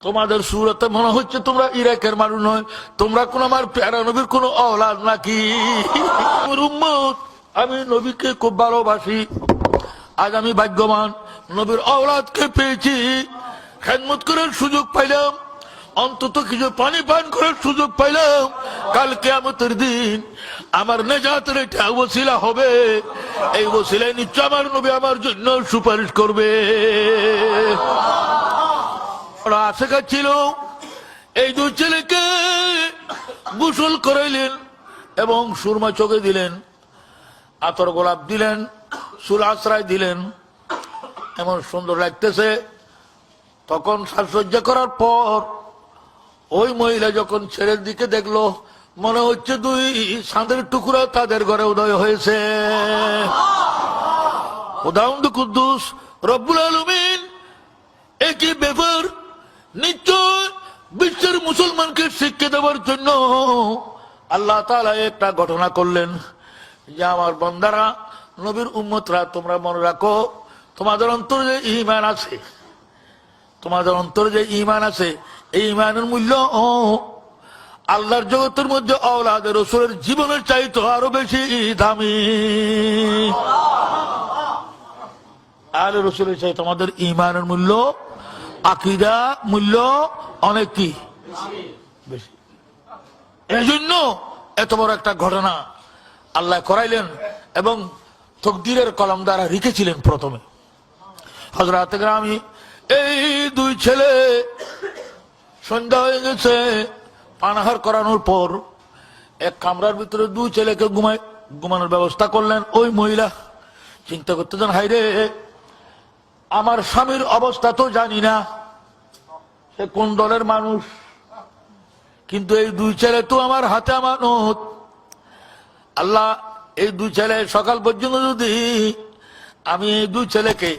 তোমাদের সুরতে মনে হচ্ছে তোমরা ইরাকের মানুষ নয়, তোমরা কোন আমার প্যারা নবীর কোন অওলাদ নাকি? উম্মত, আমি নবীকে খুব ভালোবাসি। আজ আমি ভাগ্যবান, নবীর অওলাদকে পেয়েছি। খেদমত করার সুযোগ পাইলাম, অন্তত কিছু পানি পান করার সুযোগ পাইলাম। কাল কিয়ামতের দিন আমার নেজাতের এটা ওসিলা হবে। এই ওসিলায় নিশ্চয় আমার নবী আমার জন্য সুপারিশ করবে। আশেকা ছিল, এই দুই ছেলেকে গোসল করাইলেন এবং সুরমা চোখে দিলেন, আতর গোলাপ দিলেন, চুল আশ্রয় দিলেন, এমন সুন্দর লাগতেছে। তখন সাজসজ্জা করার পর ওই মহিলা যখন ছেলের দিকে দেখলো, মনে হচ্ছে দুই চাঁদের টুকরা তাদের ঘরে উদয় হয়েছে। খোদাউন্দ কুদ্দুস রব্বুল আলামিন একই ব্যাপার নিশ্চয় বিশ্বের মুসলমানকে শিক্ষা দেওয়ার জন্য আল্লাহ তাআলা একটা ঘটনা করলেন যে, আমার বান্দারা, নবীর উম্মতরা, তোমরা মনে রাখো, তোমাদের অন্তরে যে ঈমান আছে, তোমাদের অন্তরে যে ঈমান আছে, এই ঈমানের মূল্য আল্লাহর জগতের মধ্যে আওলাদের রাসূলের জীবনের চাইতে আরো বেশি দামি। আলে রাসূলের চাইতে তোমাদের ঈমানের মূল্য, আকীদা মূল্য অনেক কি বেশি। এই জন্য এত বড় একটা ঘটনা আল্লাহ করাইলেন এবং তকদিরের কলম দ্বারা লিখেছিলেন। প্রথমে হযরত গ্রামী এই দুই ছেলে, সন্ধ্যা হয়ে গেছে, পানাহার করানোর পর এক কামরার ভিতরে দুই ছেলেকে ঘুমানোর ব্যবস্থা করলেন। ওই মহিলা চিন্তা করতেছেন, হাইরে, আমার স্বামীর অবস্থা তো জানি না, সে কোন দলের মানুষ, কিন্তু এই দুই ছেলে তো আমার হাতে আমানত। আল্লাহ, এই দুই ছেলে সকাল পর্যন্ত যদি আমি এই দুই ছেলেকে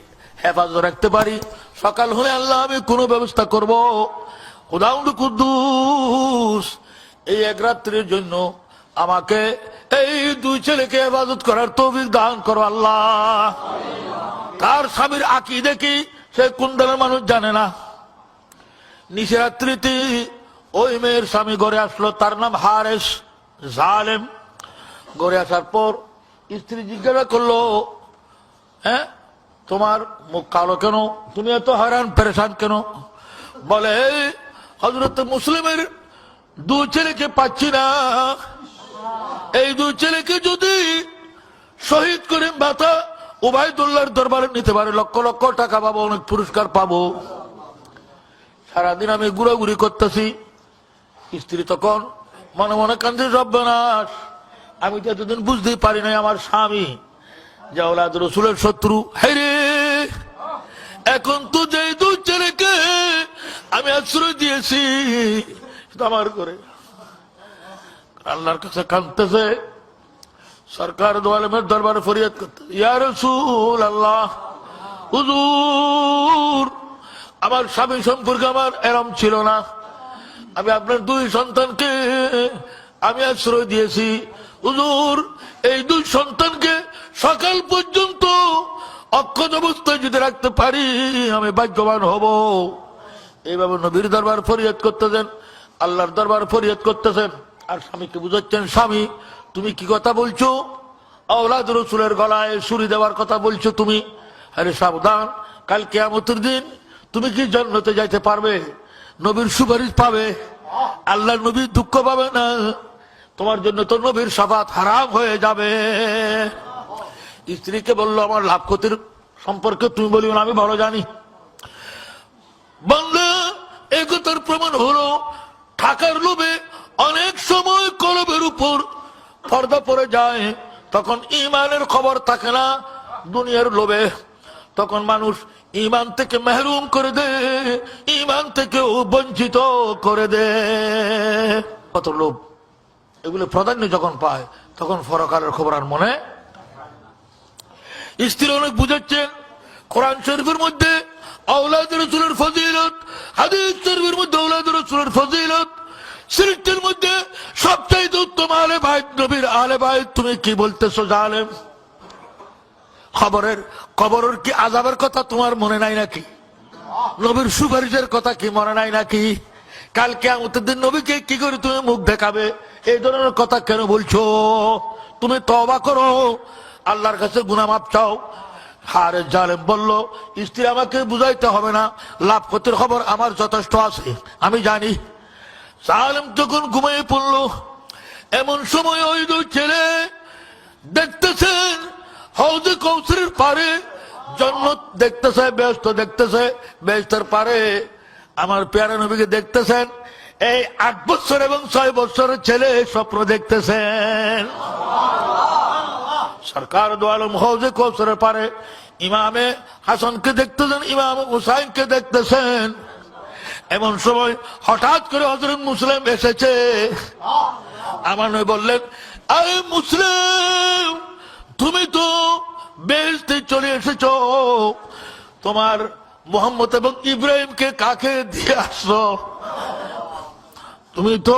হেফাজত রাখতে পারি, সকাল হলে আল্লাহ আমি কোনো ব্যবস্থা করব। খোদাউন্দ কুদ্দুস এই এক রাত্রির জন্য আমাকে এই দুই ছেলেকে হেফাজত করার তৌফিক দান করো আল্লাহ। তার স্বামীর আকীদা কি, সে কোন দলের মানুষ জানে না। নিশরাত্রিতে ওই মেয়ের স্বামী ঘরে আসলো, তার নাম হারেস জালেম। ঘরে আসার পর স্ত্রী জিজ্ঞাসা করলো, হ্যাঁ, তোমার মুখ কালো কেন, তুমি এত হয়রান পেরেশান কেন? বলে, হযরত মুসলিমের দুই ছেলেকে পাচ্ছি না, এই দুই ছেলেকে যদি শহীদ করে মাতা উবাইদুল্লাহর দরবারে নিতে পারে, লক্ষ লক্ষ টাকা পাবো, অনেক পুরস্কার পাবো। সারাদিন আমি ঘুরাঘুরি করতেছি। স্ত্রী তখন মনে মনে কান্দে, রব্বানাস, আমি তো এতদিন বুঝতেই পারি নাই আমার স্বামী যে আওলাদ রাসূলের শত্রু। হায়রে, এখন তো যে দুই ছেলেকে আমি আশ্রয় দিয়েছি আমার করে, আল্লাহর কাছে কাঁদতেছে, সরকার দো আলমের দরবারে ফরিয়াদ করতে, ইয়া রাসূল আল্লাহ, হুজুর, আমার স্বামী সম্পর্কে আমার এরম ছিল না, আমি আপনার দুই সন্তানকে আমি আশ্রয় দিয়েছি। হুজুর, এই দুই সন্তানকে সকাল পর্যন্ত অক্ষত অবস্থায় যদি রাখতে পারি আমি ভাগ্যবান হব। এইভাবে নবীর দরবার ফরিয়াদ করতেছেন, আল্লাহর দরবার ফরিয়াদ করতেছেন, আর স্বামীকে বুঝাচ্ছেন, স্বামী, তুমি কি কথা বলছো? আওলাদ রাসূলের গলায় ছুরি দেওয়ার কথা বলছো তুমি? আরে সাবধান, কাল কিয়ামতের দিন তুমি কি জান্নাতে যাইতে পারবে? নবীর সুপারিশ পাবে, আল্লাহর নবী দুঃখ পাবে না, তোমার জন্য তো নবীর শাফাত হারাম হয়ে যাবে। স্ত্রীকে বললো, আমার লাভ ক্ষতির সম্পর্কে তুমি বলিও না, আমি ভালো জানি। বান্দা, এই কথার প্রমাণ হলো টাকার লোভে অনেক সময় কলবের উপর পর্দা পড়ে যায়, তখন ঈমানের খবর থাকে না। দুনিয়ার লোভে তখন মানুষ ঈমান থেকে মাহরুম করে দে, ঈমান থেকেও বঞ্চিত করে দে। কত লোভ, এগুলো প্রাধান্য যখন পায় তখন পরকালের খবর আর মনে। স্ত্রী অনেক বুঝাচ্ছেন, কোরআন শরীফের মধ্যে আওলাদ রাসূলের ফজিলত, হাদিস শরীফের মধ্যে আওলাদ রাসূলের ফজিলত, সৃষ্টির মধ্যে সবচাইতে উত্তম আলে বাইত, নবীর আলে বাইত। তুমি কি বলতেছো জালেম? কবরের কি আযাবের কথা তোমার মনে নাই নাকি? নবীর সুপারিশের কথা কি মনে নাই নাকি? কাল কিয়ামতের দিন নবীকে কি করে তুমি মুখ দেখাবে? এই ধরনের কথা কেন বলছো? তুমি তওবা করো, আল্লাহর কাছে গুনাহ মাফ চাও। হারে জালেম বলল, স্ত্রী আমাকে বুঝাইতে হবে না, লাভ ক্ষতির খবর আমার যথেষ্ট আছে, আমি জানি। জালেম যখন ঘুমিয়ে পড়ল, এমন সময় ওই দুই ছেলে দেখতেছেন হাউজে কৌসরের পারে জান্নাত দেখতেছে, বেহেশত দেখতেছে, বেহেশতের পারে আমার পেয়ারা নবীকে দেখতেছেন। এই 8 বছর এবং 6 বছরের ছেলে স্বপ্ন দেখতেছেন। সরকার দো আলম হাউজে কৌসরের পারে ইমামে হাসানকে দেখতেছেন, ইমাম হুসাইনকে দেখতেছেন। এমন সময় হঠাৎ করে হযরত মুসলিম এসেছে। আমার নবী বললেন, আরে মুসলিম, তুমি তো বেহেশতে চলে এসেছো, তোমার মুহাম্মদ এবং ইব্রাহিমকে কাকে দিয়ে আসছো? তুমি তো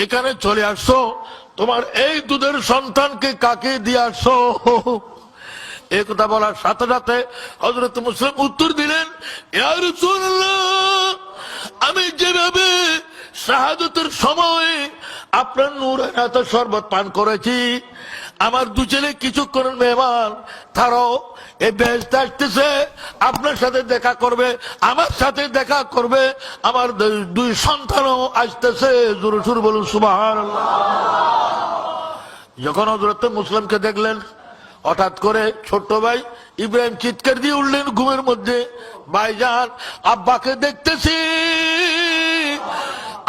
এখানে চলে আসছো, তোমার এই দুধের সন্তানকে কাকে দিয়ে আসছো? এই কথা বলার সাথে সাথে হযরত মুসলিম উত্তর দিলেন, ইয়া রাসূলুল্লাহ, আমি যেভাবে শাহাদাতের সময় আপনার নূরের এত শরবত পান করেছি, আমার দু ছেলে কিছুক্ষণের মেহমান, তারাও এই বেহেশতে আসতেছে, আপনার সাথে দেখা করবে, আমার সাথে দেখা করবে, আমার দুই সন্তানও আসতেছে। জোরে সুরে বলুন সুবহানাল্লাহ। যখন হযরত মুসলিমকে দেখলেন, হঠাৎ করে ছোট্ট ভাই ইব্রাহিম চিৎকার দিয়ে উঠলেন ঘুমের মধ্যে, ভাইজান আব্বাকে দেখতেছি,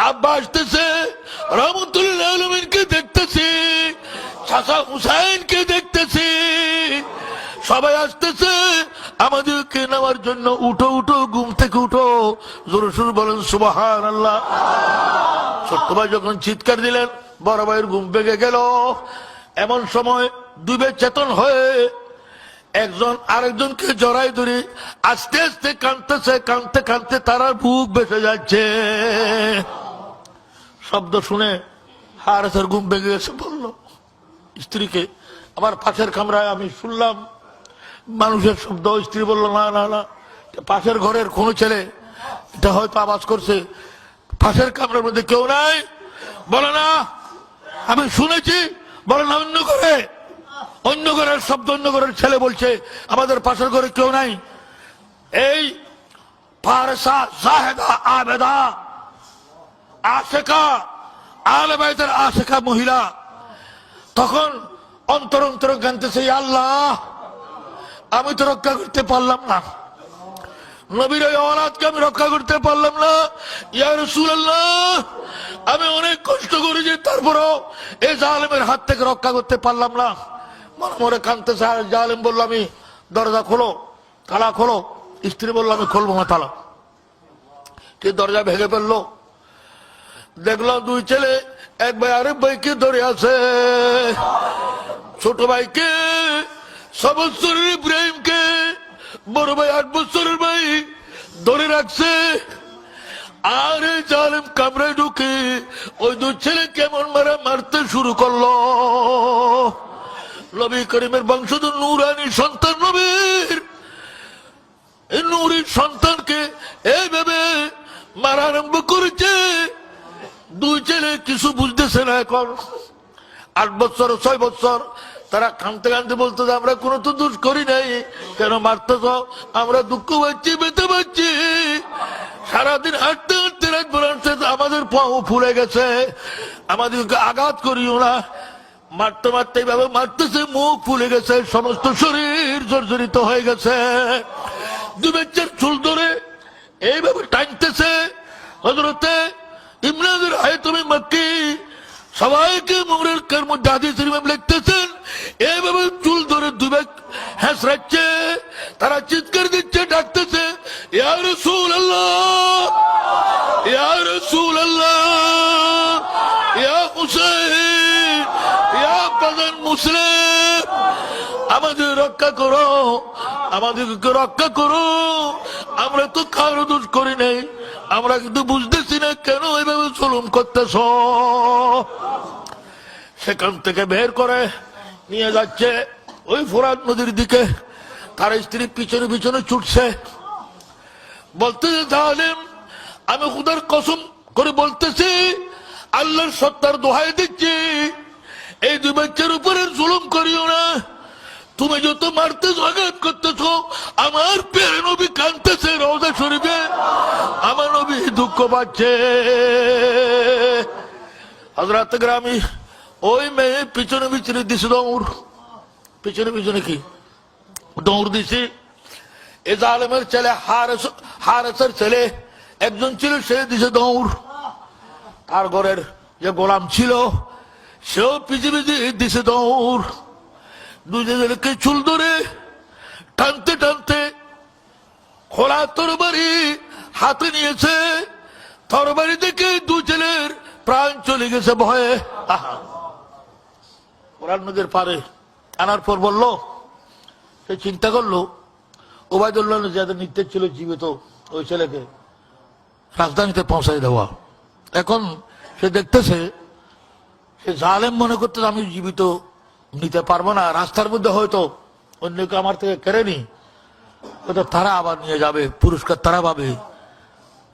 আব্বা আসতেছে, রহমতুল্লাহ আলামিনকে দেখতেছি, চাচা হুসাইনকে দেখতেছি, সবাই আসতেছে আমাদেরকে নেওয়ার জন্য। উঠো উঠো, ঘুম থেকে উঠো, জোরে সুরে বলেন সুবহানাল্লাহ। ছোট্ট ভাই যখন চিৎকার দিলেন, বড় ভাইয়ের ঘুম ভেঙে গেল। এমন সময় দুবে চেতন হয়ে একজন আরেকজনকে জড়াই ধরে আস্তে আস্তে কাঁদতেছে, কাঁদতে কাঁদতে তার বুক বেসে যাচ্ছে। শব্দ শুনে হারেসের ঘুম ভেঙে গেছে, বলল স্ত্রীকে, আমার পাশের কামরায় আমি শুনলাম মানুষের শব্দ। স্ত্রী বলল, না না না, পাশের ঘরের কোন ছেলে, এটা হয়তো আওয়াজ করছে, পাশের কামরার মধ্যে কেউ নাই। বলে না, আমি শুনেছি। বলে না, অন্য ঘরের শব্দ, অন্য ঘরের ছেলে বলছে, আমাদের পাশের ঘরে কেউ নাই। এই ফারসা জাহেদা আবেদা আশেকা, আহলে বাইতের আশেকা মহিলা তখন অন্তর অন্তর কাঁদতেছে, আল্লাহ আমি তো রক্ষা করতে পারলাম না, নবীর ওই ওলাদকে আমি রক্ষা করতে পারলাম না, ইয়া রাসূলুল্লাহ আমি অনেক কষ্ট করেছি, তারপরও এই জালেমের হাত থেকে রক্ষা করতে পারলাম না। মনে মনে কাঁদতেছে। আর জালেম বলল, আমি দরজা খোলো, তালা খোলো। স্ত্রী বলল, আমি খুলবো না তালা। কি দরজা ভেঙে ফেললো, দেখলাম দুই ছেলে, এক ভাই আরেক ভাইকে ধরে আছে। ছোট ভাইকে 6 বছরের ইব্রাহিমকে বড় ভাই 8 বছরের ভাই ধরে রাখছে। আর জালেম কামরায় ঢুকে ওই দুই ছেলে কেমন মারতে শুরু করলো। নবী করিমের বংশধর নূরানী সন্তান নবীর, এই নূরের সন্তানকে এইভাবে মারা আরম্ভ করেছে। দুই ছেলে কিছু বুঝতেছে না। এখন 8 বছর 6 বছর তারা কাঁদতে কাঁদতে বলতো, আমরা কোনো তো দোষ করি নাই, কেন মারতেছ? আমরা দুঃখ পাচ্ছি, বেঁচে পাচ্ছি, সারাদিন হাঁটতে হাঁটতে রাত বেড়াচ্ছে, আমাদের পাও ফুলে গেছে, আমাদেরকে আঘাত করিও না। মারতে মারতে এইভাবে মারতেছে, মুখ ফুলে গেছে, সমস্ত শরীর জর্জরিত হয়ে গেছে। দুই বাচ্চার চুল ধরে এইভাবে টানতেছে। হযরতে ইমরানের আয়াতুল মাক্কি সবাইকে মুরের মধ্যে হাদিস শরীফে লিখতেছেন, এইভাবে চুল ধরে দুবে হেসরাচ্ছে, তারা চিৎকার দিচ্ছে, ডাকতেছে, ইয়া রাসূলুল্লাহ, ইয়া রাসূলুল্লাহ, ইয়া হুসাইন, ইয়া বাজান মুসলিম, আমাদের রক্ষা করো, আমাদেরকে রক্ষা করো, আমরা তো কারো দোষ করি নাই, আমরা কিন্তু বুঝতেছি না কেন এইভাবে জুলুম করতেছ। সেখান থেকে বের করে নিয়ে যাচ্ছে ওই ফোরাত নদীর দিকে। তার স্ত্রী পিছনে পিছনে ছুটছে। বলতে জালেম, আমি খুদার কসম করে বলতেছি, আল্লাহর সত্তার দোহাই দিচ্ছি, এই দুই বাচ্চার উপরে জুলুম করিও না। তুমি যত মারতে আঘাত করতেছ, আমার প্রিয় নবী কাঁদতেছে রওজা শরীফে, আমার নবী দুঃখ পাচ্ছে। হযরত গ্রামী ওই মেয়ে পিছনে পিছনে দিছে দৌড়, পিছনে পিছনে কি দৌড় দিছে। এ জালেমের ছেলে হারেসের ছেলে একজন ছিল, সে দিছে দৌড়। তার ঘরের যে গোলাম ছিল সেও পিছে পিছে দিছে দৌড়। দুজনকে চুল ধরে টানতে টানতে খোলা তরবারি হাতে নিয়েছে। তরবারি দেখে দু ছেলের প্রাণ চলে গেছে ভয়ে। কোরআন নদীর পারে আনার পর বলল, সে চিন্তা করলো ওবায়দুল্লাহ যাদের নির্দেশ ছিল জীবিত ওই ছেলেকে রাজধানীতে পৌঁছাই দেওয়া। এখন সে দেখতেছে, সে জালেম মনে করতে আমি জীবিত নিতে পারবো না, রাস্তার মধ্যে হয়তো অন্যকে আমার থেকে কেড়ে নি, হয়তো তারা আবার নিয়ে যাবে, পুরস্কার তারা পাবে,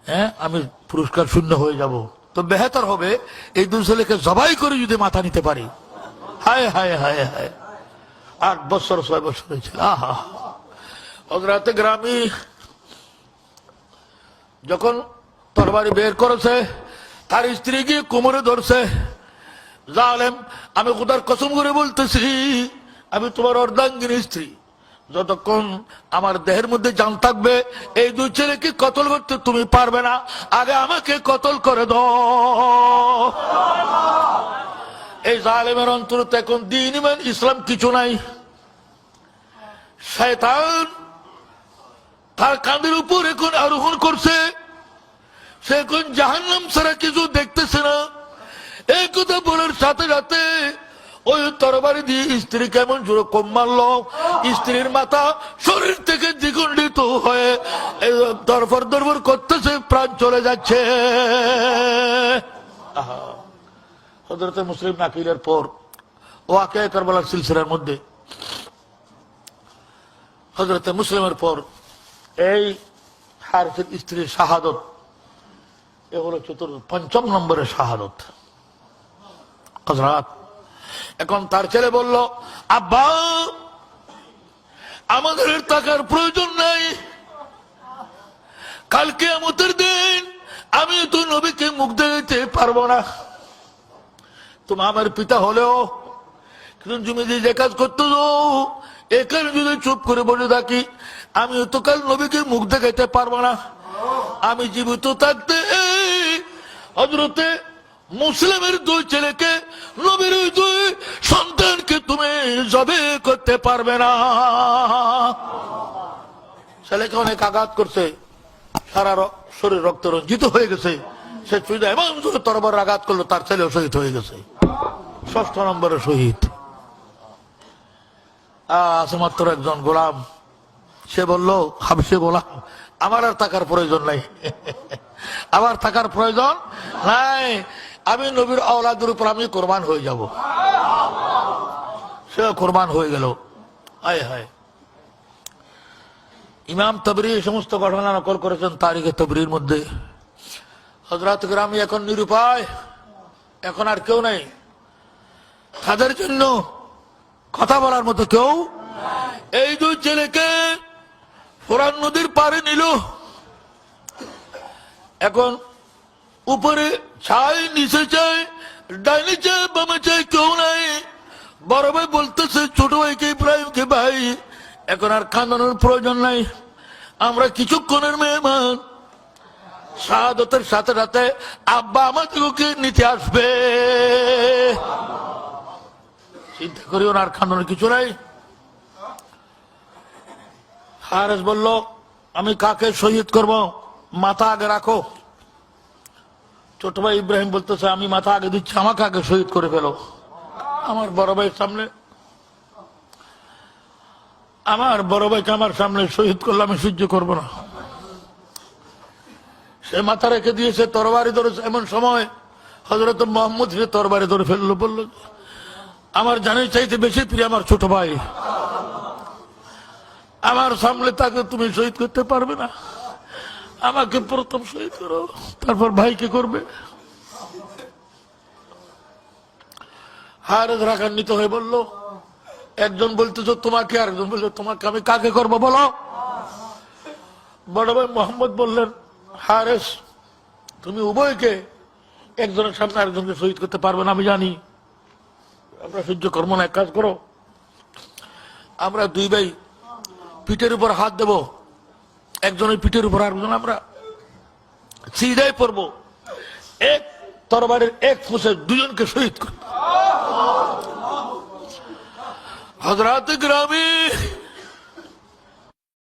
হ্যাঁ আমি পুরস্কার শূন্য হয়ে যাব। তো বেহতর হবে এই দুই ছেলেকে জবাই করে যদি মাথা নিতে পারি। হায় হায় হায় হায়, 8 বছর 6 বছর হয়েছিল। আহা, হযরত গ্রামী যখন তরবারি বের করেছে, তার স্ত্রী গিয়ে কোমরে ধরছে। জালেম, আমি খোদার কসম করে বলতেছি, আমি তোমার অর্ধাঙ্গিনী স্ত্রী, যতক্ষণ আমার দেহের মধ্যে জান থাকবে এই দুই ছেলেকে কতল করতে তুমি পারবে না, আগে আমাকে কতল করে দাও। এই জালেমের অন্তরে এখন দ্বীন ঈমান ইসলাম কিছু নাই। শয়তান তার কাঁধের উপর এখন আরোহণ করছে, সে এখন জাহান্নাম ছাড়া কিছু দেখতেছে না। এই কথা বলার সাথে সাথে ওই তরবারি দিয়ে স্ত্রী কেমন জোরে কম মারল, স্ত্রীর মাথা শরীর থেকে দ্বিগুণ্ডিত হয়ে দরফর দরফর করতেছে, প্রাণ চলে যাচ্ছে। হযরত মুসলিম নাকিলের পর ওয়াকিয়া কারবালার সিলসিলার মধ্যে হযরত মুসলিমের পর এই হারিসের স্ত্রীর শাহাদত, এ হলো 5ম নম্বরের শাহাদত। হযরত এখন তার ছেলে বলল, আব্বা আমাদের টাকার প্রয়োজন নাই, কালকে কিয়ামতের দিন আমি তো নবীকে মুখ দেখাতে পারবো না। তুমি আমার পিতা হলেও কিন্তু তুমি যে কাজ করতে এখানে যদি চুপ করে বসে থাকি, আমি তো কাল নবীকে মুখ দেখাইতে পারবো না। আমি জীবিত থাকতে হযরতে মুসলিমের দুই ছেলেকে, নবীর দুই সন্তানকে তুমি জবে করতে পারবে না। ছেলেকে অনেক আঘাত করছে, সারা শরীর রক্ত রঞ্জিত হয়ে গেছে। সে চুইদা এমন জোরে তরবারি আঘাত করলো, তার ছেলেও শহীদ হয়ে গেছে। 6ষ্ঠ নম্বরে শহীদ। আছে মাত্র একজন গোলাম, সে বলল, হাবশি গোলাম, আমার আর থাকার প্রয়োজন নাই, আমার থাকার প্রয়োজন নাই, আমি নবীর আওলাদের উপর আমি কোরবান হয়ে যাব। সে কোরবান হয়ে গেল। হায় হায়। ইমাম তাবরি এই সমস্ত ঘটনা নকল করেছেন তারিখে তাবরির মধ্যে। হযরত গ্রামী এখন নিরুপায়, এখন আর কেউ নাই, তাদের জন্য কথা বলার মতো কেউ। এই দুই ছেলেকে ফোরান নদীর পারে নিল। এখন উপরে ছাই, নিচে চাই, ডাইনি চাই, বামে চাই, কেউ নাই। বড় ভাই বলতেছে ছোট ভাইকে, ইব্রাহিমকে, ভাই এখন আর কাঁদানোর প্রয়োজন নাই, আমরা কিছুক্ষণের মেহমান, শাহাদতের সাথে সাথে আব্বা আমাদেরকে নিতে আসবে, চিন্তা করিও না, আর কাঁদানোর কিছু নাই। হারেস বলল, আমি কাকে শহীদ করব, মাথা আগে রাখো। ছোট ভাই ইব্রাহিম বলতেছে, আমি মাথা আগে দিচ্ছি, আমাকে আগে শহীদ করে ফেলো। আমার বড় ভাইয়ের সামনে, আমার বড় ভাইকে আমার সামনে শহীদ করলে আমি সহ্য করব না। সে মাথা রেখে দিয়েছে, তরবারি ধরেছে। এমন সময় হযরত মুহাম্মদ সে তরবারি ধরে ফেললো, বলল, আমার জানের চাইতে বেশি প্রিয় আমার ছোট ভাই, আমার সামনে তাকে তুমি শহীদ করতে পারবে না। আমাকে প্রথম শহীদ করো, তারপর ভাইকে করবে। হারেস রাগান্বিত হয়ে বলল, একজন বলতেছ তোমাকে, আরেকজন বলল তোমাকে, আমি কাকে করবো বলো? বড় ভাই মোহাম্মদ বললেন, হারেস তুমি উভয়কে, একজনের সামনে আরেকজনকে শহীদ করতে পারবে না আমি জানি, আমরা সহ্য করবো না। এক কাজ করো, আমরা দুই ভাই পিঠের উপর হাত দেব, একজনের পিঠের উপর আরেকজন আমরা সিধাই পড়বো, এক তরবারের এক ফুসে দুজনকে শহীদ করব। হযরত গ্রামী